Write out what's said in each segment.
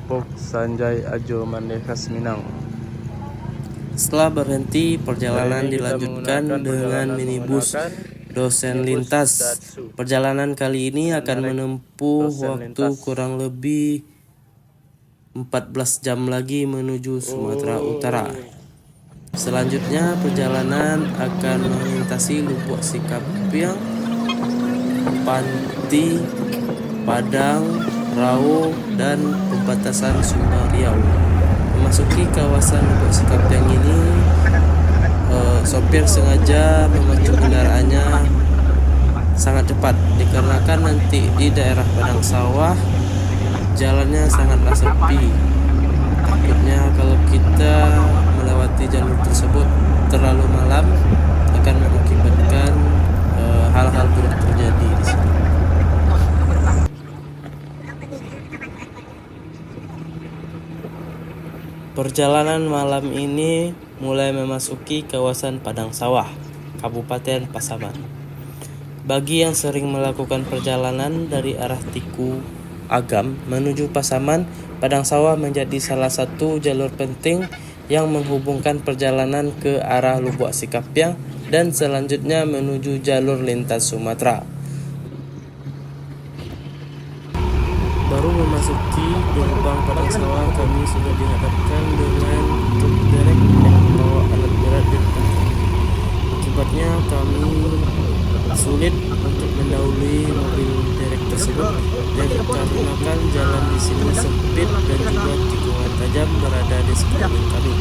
Depok Sanjay Ajo Mandekas Minang. Setelah berhenti, perjalanan dilanjutkan dengan minibus dosen lintas. Perjalanan kali ini akan menempuh waktu kurang lebih 14 jam lagi menuju Sumatera Utara. Selanjutnya perjalanan akan melintasi Lubuk Sikapyang, Panti, Padang, Rau, dan perbatasan Sumbar Riau. Memasuki kawasan Lubuk Sikapyang ini, sopir sengaja memacu kendaraannya sangat cepat dikarenakan nanti di daerah padang sawah jalannya sangatlah sepi. Takutnya kalau kita melewati jalur tersebut terlalu malam akan mengakibatkan hal-hal buruk terjadi di sini. Perjalanan malam ini mulai memasuki kawasan padang sawah, Kabupaten Pasaman. Bagi yang sering melakukan perjalanan dari arah Tiku Agam menuju Pasaman, padang sawah menjadi salah satu jalur penting yang menghubungkan perjalanan ke arah Lubuk Sikapyang dan selanjutnya menuju jalur lintas Sumatera. Baru memasuki gerbang padang sawah, kami sudah dihadapkan dengan truk derek yang membawa alat berat di depan. Akibatnya kami sulit untuk mendahului mobil derek tersebut dan dikarenakan jalan di sini sempit dan juga tikungan tajam berada di sekeliling kami.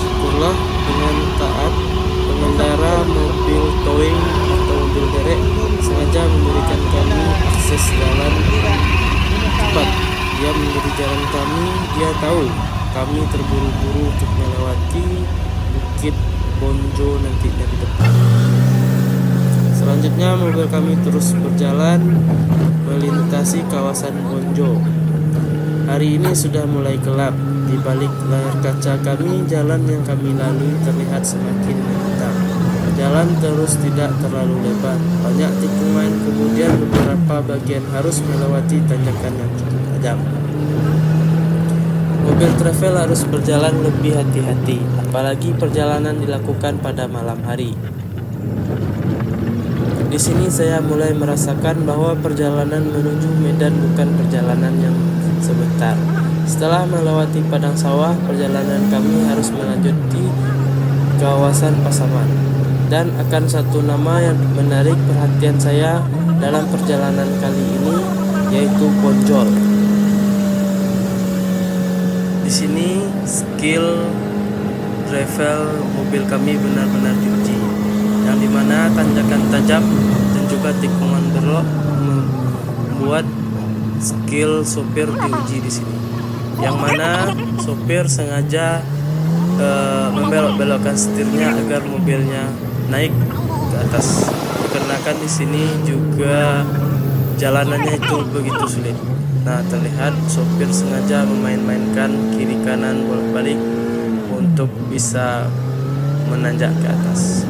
Syukurlah dengan taat, pengendara mobil towing atau mobil derek sengaja memberikan kami akses jalan cepat. Dia memberi jalan kami, dia tahu kami terburu-buru untuk melewati Bukit Bonjo nanti dari depan. Selanjutnya mobil kami terus berjalan melintasi kawasan Bonjo. Hari ini sudah mulai gelap. Di balik layar kaca kami, jalan yang kami lalui terlihat semakin hitam. Jalan terus tidak terlalu lebar, banyak tikungan, kemudian beberapa bagian harus melewati tanjakan yang cukup tajam. Mobil travel harus berjalan lebih hati-hati, apalagi perjalanan dilakukan pada malam hari. Di sini saya mulai merasakan bahwa perjalanan menuju Medan bukan perjalanan yang sebentar. Setelah melewati padang sawah, perjalanan kami harus melanjuti kawasan Pasaman. Dan akan satu nama yang menarik perhatian saya dalam perjalanan kali ini, yaitu ponjol. Di sini skill travel mobil kami benar-benar diuji, yang dimana tanjakan tajam dan juga tikungan berlok membuat skill sopir diuji di sini. Yang mana sopir sengaja membelok-belokkan setirnya agar mobilnya naik ke atas. Dikarenakan di sini juga jalanannya itu begitu sulit. Nah, terlihat sopir sengaja memain-mainkan kiri kanan bolak-balik untuk bisa menanjak ke atas.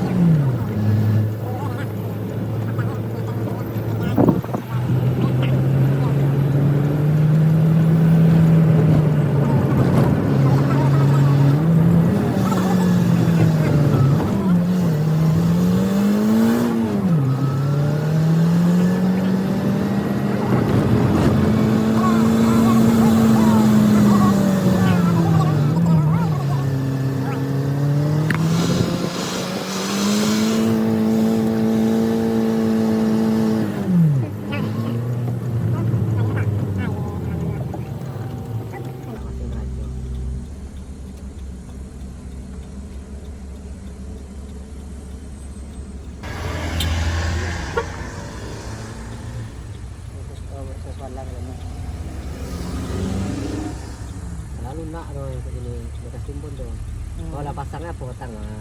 Lunak tuh ini bekas timbun tuh. Kalau pasangnya potong lah.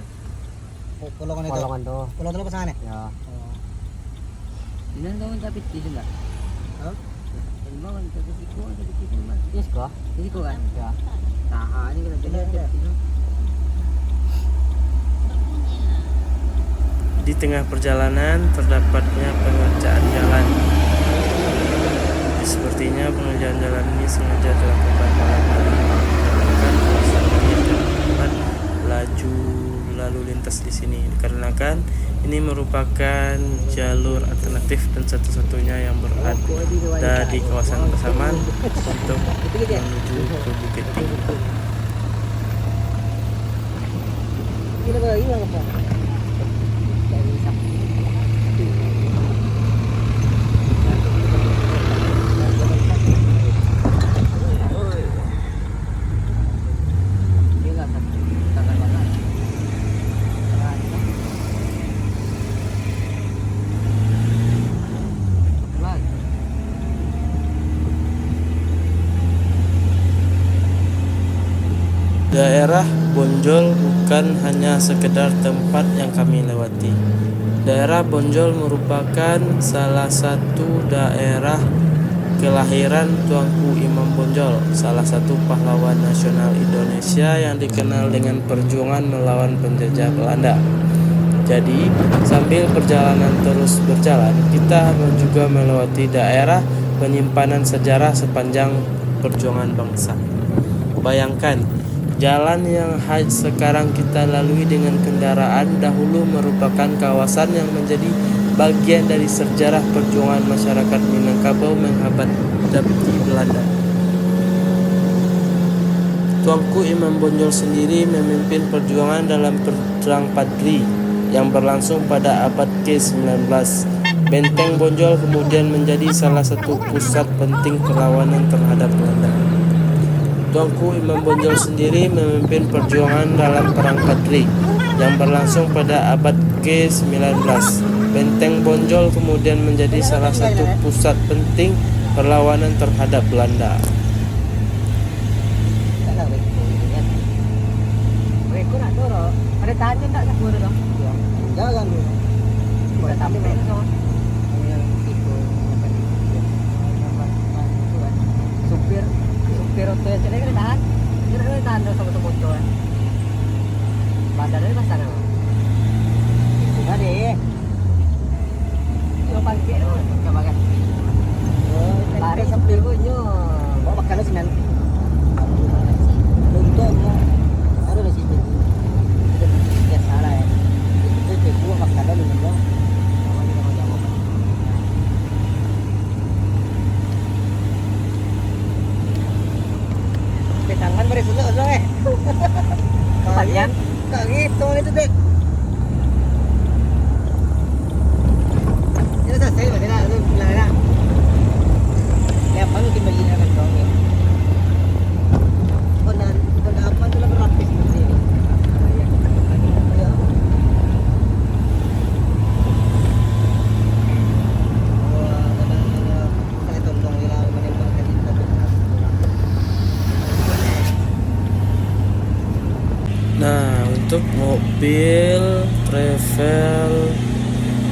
Kolongan itu. Kolongan tuh. Kolongan itu pasangan ya? Ya. Ini tuh tapi tidak enggak. Hah? Ini mau kan tapi siku mas. Yes kok. Siku kan? Ya. Nah, ini kita lihat itu. Di tengah perjalanan terdapatnya pengerjaan jalan. Artinya pengerjaan jalan ini sengaja dilakukan malam hari dikarenakan kawasan ini terdapat laju lalu lintas di sini. Dikarenakan ini merupakan jalur alternatif dan satu-satunya yang berada di kawasan Pasaman untuk menuju ke Bukit Tinggi. Ini lagi apa? Dari Sabtu. Daerah Bonjol bukan hanya sekedar tempat yang kami lewati. Daerah Bonjol merupakan salah satu daerah kelahiran Tuanku Imam Bonjol, salah satu pahlawan nasional Indonesia yang dikenal dengan perjuangan melawan penjajah Belanda. Jadi, sambil perjalanan terus berjalan, kita juga melewati daerah penyimpanan sejarah sepanjang perjuangan bangsa. Bayangkan, jalan yang sekarang kita lalui dengan kendaraan dahulu merupakan kawasan yang menjadi bagian dari sejarah perjuangan masyarakat Minangkabau menghadapi Belanda. Tuanku Imam Bonjol sendiri memimpin perjuangan dalam Perang Padri yang berlangsung pada abad ke-19. Benteng Bonjol kemudian menjadi salah satu pusat penting perlawanan terhadap Belanda. Tuanku Imam Bonjol sendiri memimpin perjuangan dalam Perang Padri yang berlangsung pada abad ke-19. Benteng Bonjol kemudian menjadi salah satu pusat penting perlawanan terhadap Belanda. Ada tanya tak nak guru dong? Jangan dulu. Boleh tapi besok. Yang itu supir oto yang jadi tahan. Jadi tahan dong sama motor. Badan dari pasar. Itu tadi. Coba pakai coba kan. Lari supir gue bawa makan semen. Untung ada di situ. Ya salah ya. Itu gua makan dulu dong. Tangan beresnya udah kalian kayak gitu itu deh. Ini selesai berarti lah lu bilang lah. Lihat baru kita beli akan dong ya. Benar apa tuh lah berlapis seperti ini. Ya. Wah, kadang-kadang saya tolong dia menembakkan itu. Nah, untuk mobil travel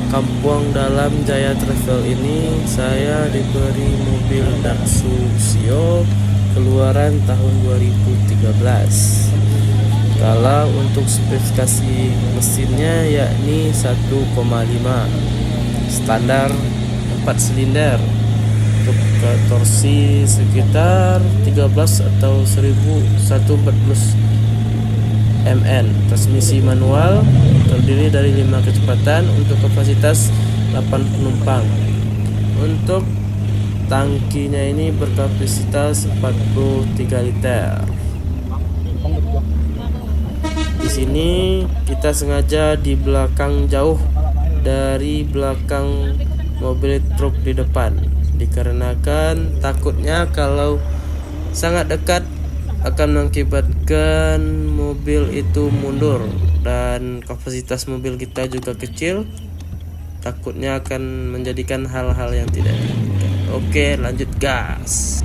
Kampung Dalam Jaya Travel ini saya diberi mobil Daihatsu Sio keluaran tahun 2013. Kalau untuk spesifikasi mesinnya yakni 1,5 standar 4 silinder untuk torsi sekitar 13 atau 1140 mN. Transmisi manual terdiri dari 5 kecepatan untuk kapasitas 8 penumpang. Untuk tangkinya ini berkapasitas 43 liter. Di sini kita sengaja di belakang jauh dari belakang mobil truk di depan, dikarenakan takutnya kalau sangat dekat akan mengakibatkan mobil itu mundur, dan kapasitas mobil kita juga kecil, takutnya akan menjadikan hal-hal yang tidak diinginkan. Oke, lanjut gas.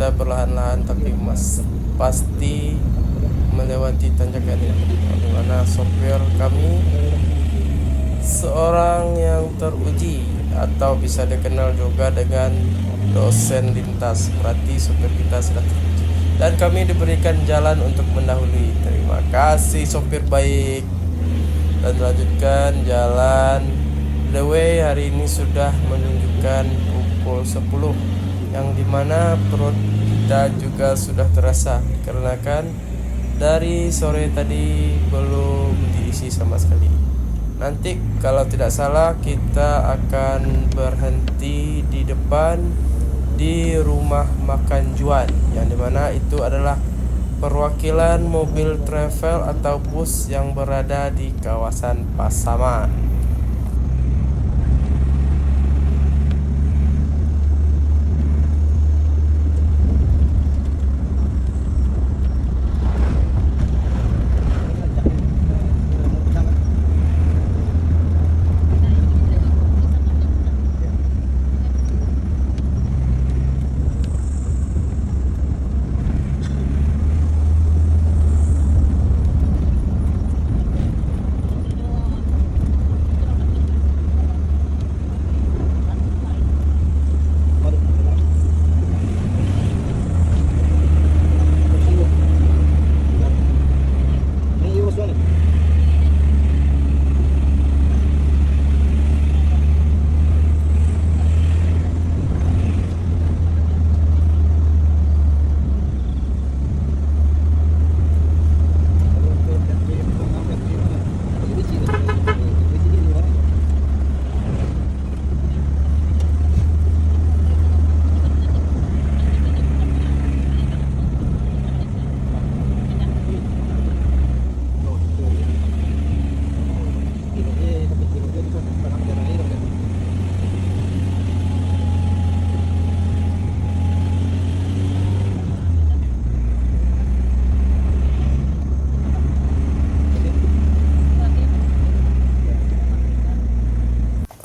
kita perlahan-lahan tapi pasti melewati tanjakan ini, di mana sopir kami seorang yang teruji atau bisa dikenal juga dengan dosen lintas. Berarti sopir kita sudah teruji dan kami diberikan jalan untuk mendahului. Terima kasih sopir baik. Dan lanjutkan jalan. The way hari ini sudah menunjukkan pukul 10, yang dimana perut kita juga sudah terasa dikarenakan dari sore tadi belum diisi sama sekali. Nanti kalau tidak salah kita akan berhenti di depan di rumah makan Juan, yang dimana itu adalah perwakilan mobil travel atau bus yang berada di kawasan Pasaman.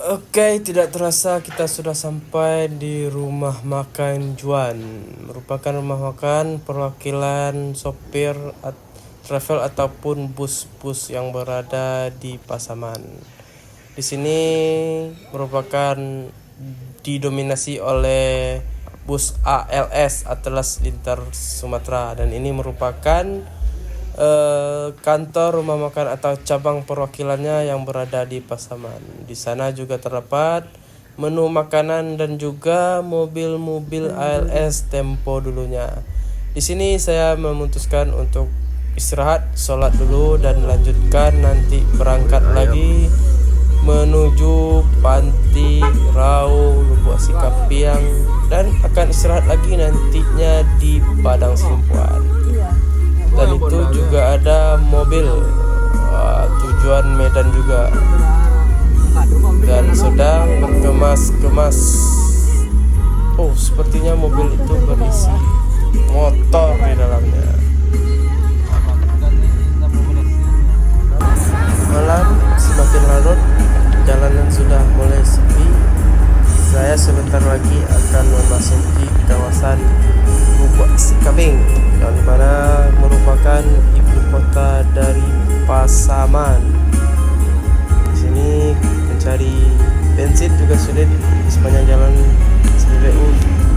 Oke, tidak terasa kita sudah sampai di rumah makan Juan. Merupakan rumah makan perwakilan sopir travel ataupun bus-bus yang berada di Pasaman. Di sini merupakan didominasi oleh bus ALS Atlas Lintas Sumatera, dan ini merupakan kantor rumah makan atau cabang perwakilannya yang berada di Pasaman. Di sana juga terdapat menu makanan dan juga mobil-mobil ALS tempo dulunya. Di sini saya memutuskan untuk istirahat, sholat dulu, dan lanjutkan nanti berangkat lagi menuju Panti Rau Lubuk Sikapiang, dan akan istirahat lagi nantinya di Padang Simpuan. Dan itu juga ada mobil tujuan Medan juga, dan sedang berkemas-kemas. Oh, sepertinya mobil itu berisi motor di dalamnya. Malam semakin larut, jalanan sudah mulai sepi. Saya sebentar lagi akan memasuki kawasan Lubuk Sikaping, yang dimana merupakan ibu kota dari Pasaman. Di sini mencari bensin juga sulit. Di sepanjang jalan SPBU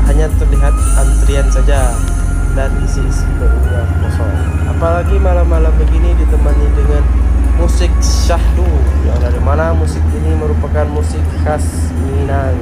hanya terlihat antrian saja dan isi SPBU-nya kosong. Apalagi malam-malam begini ditemani dengan musik syahdu, yang dari mana musik ini merupakan musik khas Minang.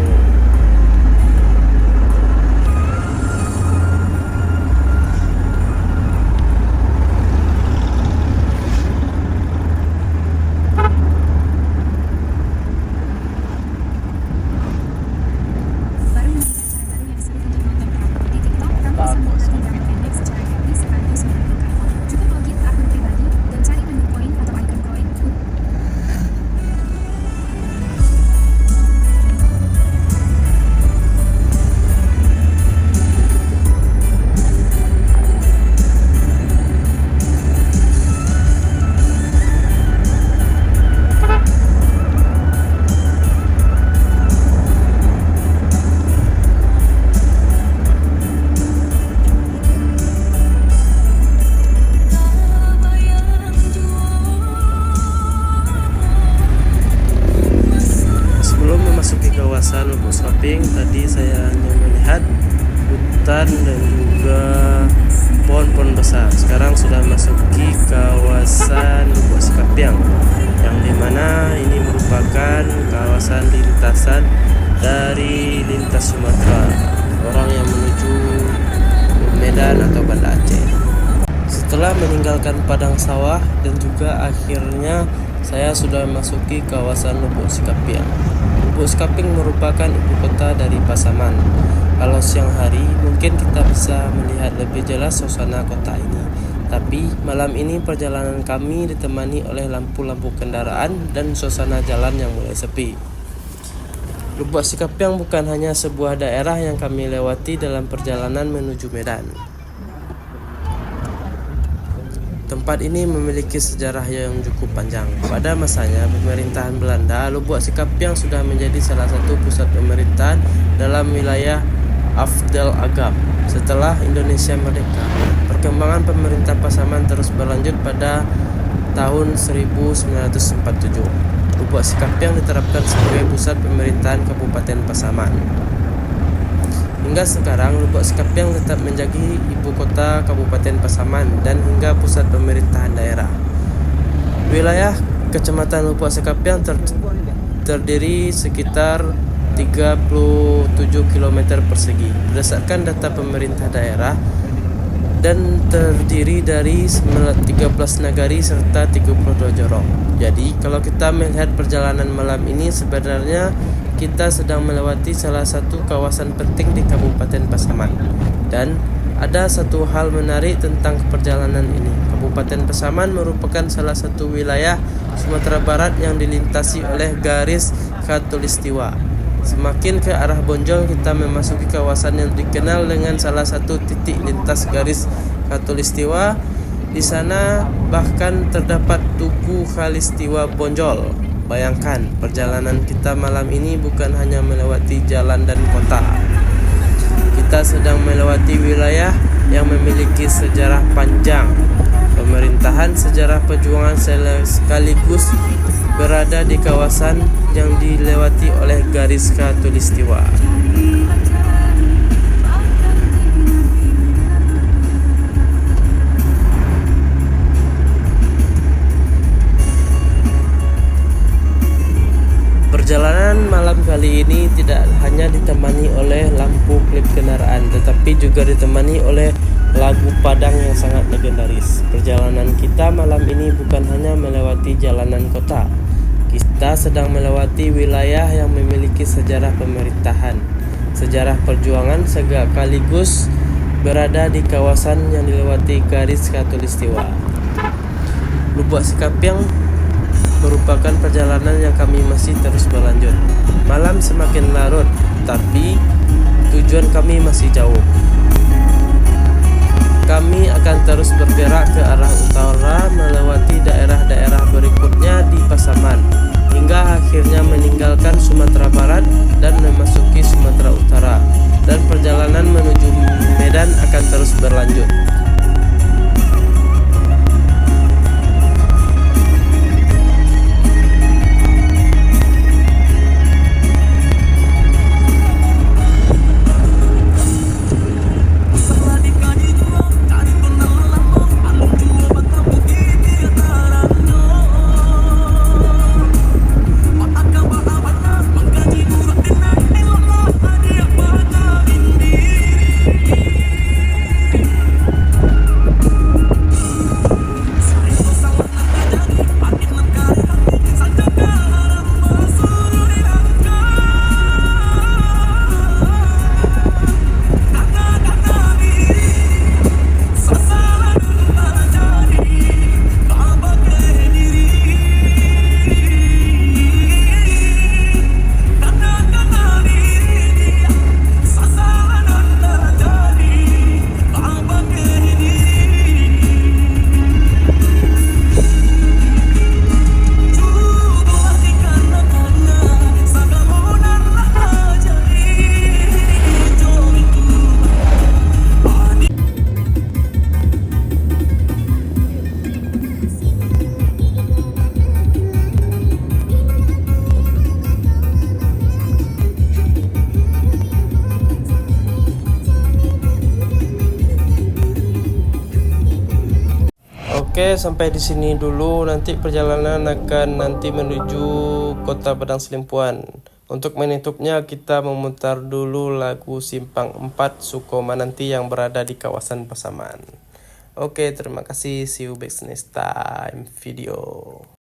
samping tadi saya hanya melihat hutan dan juga pohon-pohon besar. Sekarang sudah masuki kawasan Lubuk Sikapiang, yang dimana ini merupakan kawasan lintasan dari lintas Sumatera, orang yang menuju Medan atau Banda Aceh. Setelah meninggalkan padang sawah dan juga akhirnya saya sudah masuki kawasan Lubuk Sikapiang. Lubuk Sikapiang merupakan ibu kota dari Pasaman. Kalau siang hari mungkin kita bisa melihat lebih jelas suasana kota ini. Tapi malam ini perjalanan kami ditemani oleh lampu-lampu kendaraan dan suasana jalan yang mulai sepi. Lubuk Sikapiang bukan hanya sebuah daerah yang kami lewati dalam perjalanan menuju Medan. Tempat ini memiliki sejarah yang cukup panjang. Pada masanya pemerintahan Belanda, Lubuk Sikapiang sudah menjadi salah satu pusat pemerintahan dalam wilayah Afdal Agam. Setelah Indonesia merdeka, perkembangan pemerintah Pasaman terus berlanjut pada tahun 1947. Lubuk Sikapiang diterapkan sebagai pusat pemerintahan Kabupaten Pasaman. Hingga sekarang Lubuk Sikapiang tetap menjadi ibu kota Kabupaten Pasaman dan hingga pusat pemerintahan daerah. Wilayah Kecamatan Lubuk Sikapiang terdiri sekitar 37 km persegi berdasarkan data pemerintah daerah dan terdiri dari 13 nagari serta 32 jorong. Jadi kalau kita melihat perjalanan malam ini sebenarnya kita sedang melewati salah satu kawasan penting di Kabupaten Pasaman. Dan ada satu hal menarik tentang perjalanan ini. Kabupaten Pasaman merupakan salah satu wilayah Sumatera Barat yang dilintasi oleh garis khatulistiwa. Semakin ke arah Bonjol kita memasuki kawasan yang dikenal dengan salah satu titik lintas garis khatulistiwa. Di sana bahkan terdapat Tugu Khalistiwa Bonjol. Bayangkan, perjalanan kita malam ini bukan hanya melewati jalan dan kota. Kita sedang melewati wilayah yang memiliki sejarah panjang, pemerintahan, sejarah perjuangan sekaligus berada di kawasan yang dilewati oleh garis khatulistiwa. Perjalanan malam kali ini tidak hanya ditemani oleh lampu klip kendaraan, tetapi juga ditemani oleh lagu Padang yang sangat legendaris. Perjalanan kita malam ini bukan hanya melewati jalanan kota. Kita sedang melewati wilayah yang memiliki sejarah pemerintahan, sejarah perjuangan, sekaligus berada di kawasan yang dilewati garis khatulistiwa. Lubuk Sikapiang merupakan perjalanan yang kami masih terus berlanjut. Malam semakin larut, tapi tujuan kami masih jauh. Kami akan terus bergerak ke arah utara melewati daerah-daerah berikutnya di Pasaman hingga akhirnya meninggalkan Sumatera Barat dan memasuki Sumatera Utara, dan perjalanan menuju Medan akan terus berlanjut. Oke, sampai di sini dulu. Nanti perjalanan akan nanti menuju Kota Padang Selimpuan. Untuk menutupnya kita memutar dulu lagu Simpang 4 Sukoma nanti yang berada di kawasan Pasaman. Oke, terima kasih. See you back next time video.